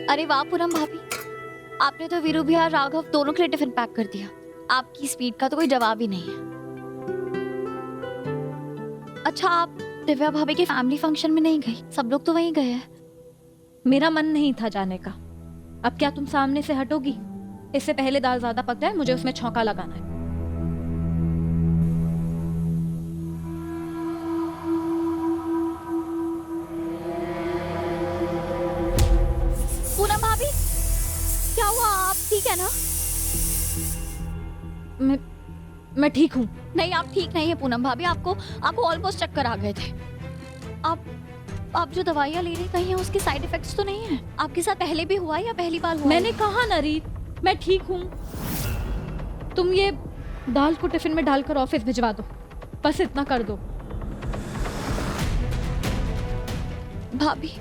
अरे वाह पूनम भाभी, आपने तो वीरू भैया राघव दोनों के लिए टिफिन पैक कर दिया। आपकी स्पीड का तो कोई जवाब ही नहीं है। अच्छा, आप दिव्या भाभी के फैमिली फंक्शन में नहीं गई? सब लोग तो वहीं गए हैं। मेरा मन नहीं था जाने का। अब क्या तुम सामने से हटोगी? इससे पहले दाल ज्यादा पक जाए, मुझे उसमें छौंका लगाना है। पूनम भाभी, क्या हुआ? आप ठीक है ना? मैं ठीक हूँ। नहीं, आप ठीक नहीं है पूनम भाभी। आपको ऑलमोस्ट चक्कर आ गए थे। आप जो दवाइयाँ ले रही कहीं उसके साइड इफेक्ट्स तो नहीं है? आपके साथ पहले भी हुआ या पहली बार हुआ? मैंने कहा ना रीत, मैं ठीक हूँ। तुम ये दाल को टिफिन में डालकर ऑफिस भिजवा दो, बस इतना कर दो। भाभी,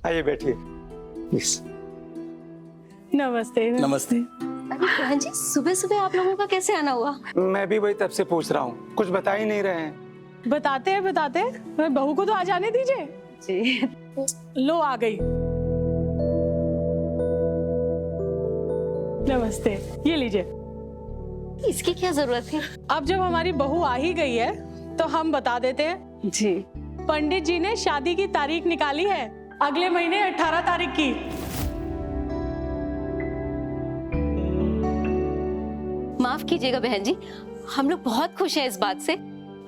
आइए बैठिए प्लीज। नमस्ते। नमस्ते। अरे बहन जी, सुबह सुबह आप लोगों का कैसे आना हुआ? मैं भी वही तब से पूछ रहा हूँ, कुछ बता ही नहीं रहे हैं। बताते हैं, बहू को तो आ जाने दीजिए। जी। लो आ गई। नमस्ते, ये लीजिए। इसकी क्या जरूरत है? अब जब हमारी बहू आ ही गई है तो हम बता देते हैं। जी। पंडित जी ने शादी की तारीख निकाली है, अगले महीने 18 तारीख की। माफ कीजिएगा बहन जी, हम लोग बहुत खुश हैं इस बात से,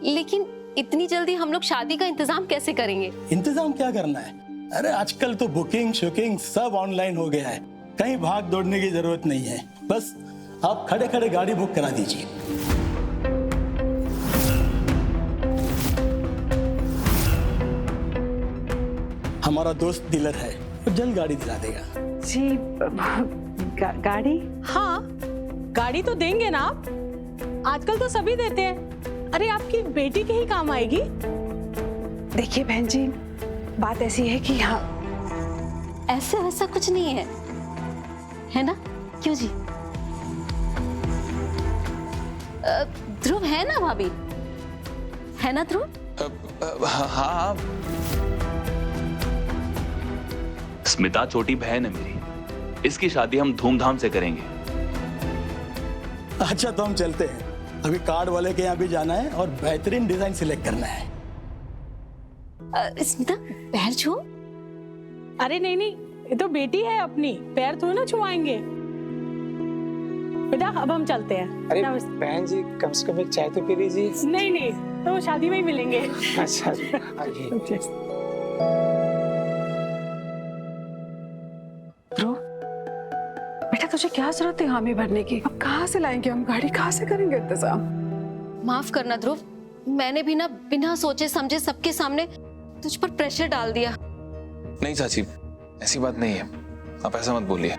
लेकिन इतनी जल्दी हम लोग शादी का इंतजाम कैसे करेंगे? इंतजाम क्या करना है? अरे आजकल तो बुकिंग शुकिंग सब ऑनलाइन हो गया है, कहीं भाग दौड़ने की जरूरत नहीं है। बस आप खड़े खड़े गाड़ी बुक करा दीजिए। हमारा दोस्त डीलर है, वो जल्द गाड़ी दिला देगा। जी गाड़ी? हाँ, गाड़ी तो देंगे ना आप, आजकल तो सभी देते हैं। अरे आपकी बेटी के ही काम आएगी। देखिए बहन जी, बात ऐसी है कि हाँ। ऐसे वैसा कुछ नहीं है ना? क्यों जी? ध्रुव है ना भाभी? है ना ध्रुव? हाँ। स्मिता छोटी बहन है मेरी, इसकी शादी हम धूमधाम से करेंगे। अच्छा तो हम चलते हैं, अभी कार्ड वाले के यहाँ भी जाना है और बेहतरीन डिजाइन सिलेक्ट करना है। स्मिता, पैर छू। अरे नहीं, ये तो बेटी है अपनी, पैर थोड़ी ना छुआएंगे। बेटा अब हम चलते हैं। अरे बहन जी, कम से कम एक चाय तो पी लीजिए। नहीं, तो शादी में ही मिलेंगे। अच्छा आइए। बेटा तुझे क्या जरूरत है हामी भरने की? अब कहाँ से लाएंगे हम गाड़ी, कहाँ से करेंगे इंतजाम? माफ करना ध्रुव, मैंने भी ना बिना सोचे समझे सबके सामने तुझ पर प्रेशर डाल दिया। नहीं चाची, ऐसी बात नहीं है, आप ऐसा मत बोलिए।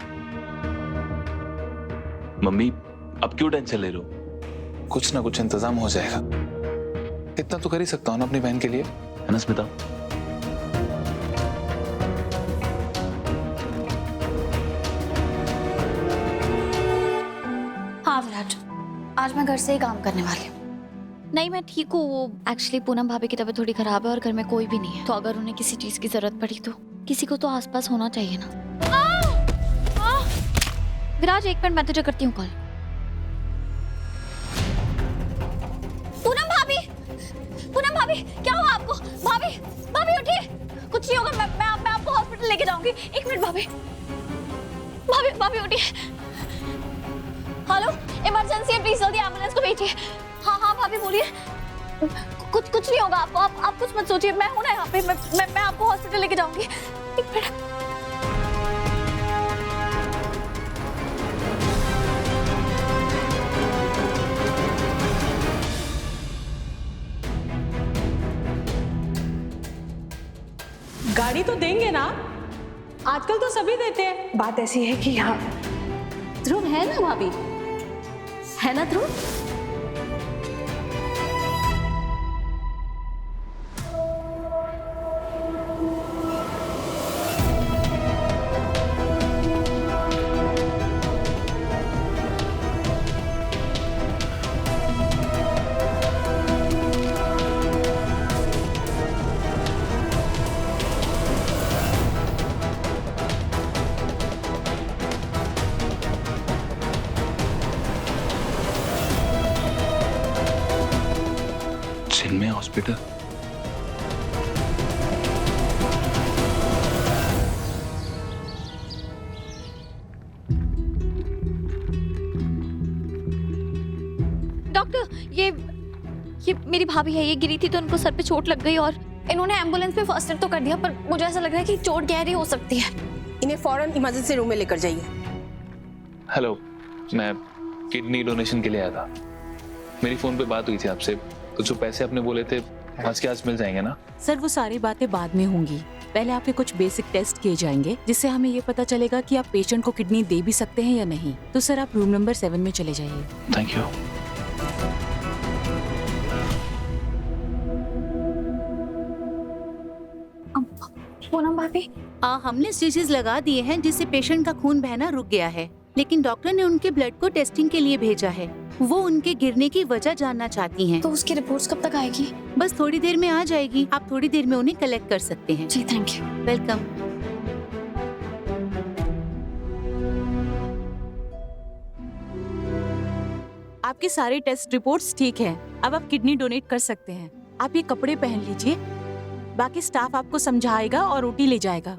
मम्मी अब क्यों टेंशन ले रहे हो? कुछ ना कुछ इंतजाम हो जाएगा। इतना तो कर ही सकता हूँ ना अपनी बहन के लिए, है ना स्मिता? हाँ विराट, आज मैं घर से ही काम करने वाली हूँ। नहीं, मैं ठीक हूँ। वो एक्चुअली पूनम भाभी की तबीयत थोड़ी खराब है और घर में कोई भी नहीं है, तो अगर उन्हें किसी चीज की जरूरत पड़ी तो किसी को तो आसपास होना चाहिए ना। विराज एक मिनट, मैं तुझे करती हूँ कॉल। पूनम भाभी, क्या हुआ आपको? भाभी उठिए, कुछ नहीं होगा। मैं आपको हॉस्पिटल लेके जाऊंगी। एक मिनट भाभी उठिए। हेलो, इमरजेंसी है, प्लीज जल्दी एम्बुलेंस को भेजिए। हाँ भाभी बोलिए। कुछ नहीं होगा आपको, आप कुछ मत सोचिए, मैं हूं ना यहाँ पे। मैं आपको हॉस्पिटल लेके जाऊंगी। एक मिनट। गाड़ी तो देंगे ना, आजकल तो सभी देते हैं। बात ऐसी है कि हाँ। ध्रुव है ना भाभी? है ना ध्रुव? बेटा। डॉक्टर ये मेरी भाभी है, ये गिरी थी तो उनको सर पे चोट लग गई और इन्होंने एम्बुलेंस में फर्स्ट एड तो कर दिया, पर मुझे ऐसा लग रहा है कि चोट गहरी हो सकती है। इन्हें फौरन इमरजेंसी रूम में लेकर जाइए। हेलो, मैं किडनी डोनेशन के लिए आया था। मेरी फोन पे बात हुई थी आपसे, तो जो पैसे आपने बोले थे आज के आज मिल जाएंगे ना? सर वो सारी बातें बाद में होंगी, पहले आपके कुछ बेसिक टेस्ट किए जाएंगे जिससे हमें ये पता चलेगा कि आप पेशेंट को किडनी दे भी सकते हैं या नहीं। तो सर आप रूम नंबर 7 में चले जाइए। Thank you. पूनम भाभी, हमने स्टिचेस लगा दिए हैं जिससे पेशेंट का खून बहना रुक गया है, लेकिन डॉक्टर ने उनके ब्लड को टेस्टिंग के लिए भेजा है। वो उनके गिरने की वजह जानना चाहती हैं। तो उसकी रिपोर्ट्स कब तक आएगी? बस थोड़ी देर में आ जाएगी, आप थोड़ी देर में उन्हें कलेक्ट कर सकते हैं। जी थैंक यू। वेलकम। आपके सारे टेस्ट रिपोर्ट्स ठीक हैं। अब आप किडनी डोनेट कर सकते हैं। आप ये कपड़े पहन लीजिए, बाकी स्टाफ आपको समझाएगा और ओटी ले जाएगा।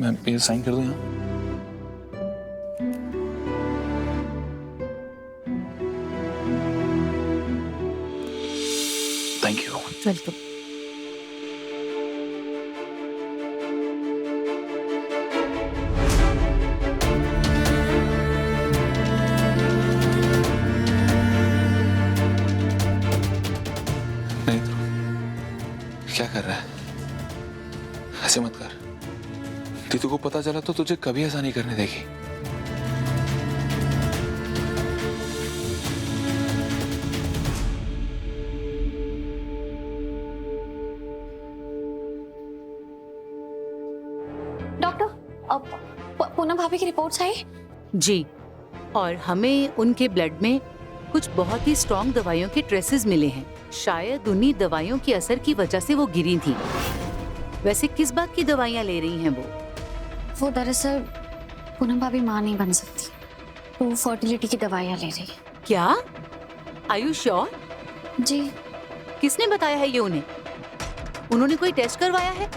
मैं ये साइन कर दूं यहाँ? Thank you. वेलकम। नहीं तो क्या कर रहा है? ऐसे मत कर। तीतू को पता चला तो तुझे कभी ऐसा नहीं करने देगी। डॉक्टर, पूनम भाभी की रिपोर्ट्स आई? जी, और हमें उनके ब्लड में कुछ बहुत ही स्ट्रॉन्ग दवाइयों के ट्रेसेस मिले हैं। शायद उन्हीं दवाइयों के असर की वजह से वो गिरी थी। वैसे किस बात की दवाइयाँ ले रही हैं वो दरअसल पूनम भाभी माँ नहीं बन सकती, तो फर्टिलिटी की दवाइयाँ ले रही है। क्या? Are you sure? जी। किसने बताया है ये उन्हें? उन्होंने कोई टेस्ट करवाया है?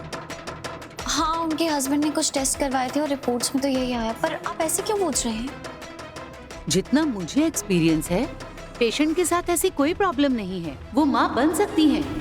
हाँ, उनके हस्बैंड ने कुछ टेस्ट करवाए थे और रिपोर्ट्स में तो यही आया। पर आप ऐसे क्यों पूछ रहे हैं? जितना मुझे एक्सपीरियंस है, पेशेंट के साथ ऐसी कोई प्रॉब्लम नहीं है। वो माँ बन सकती हैं।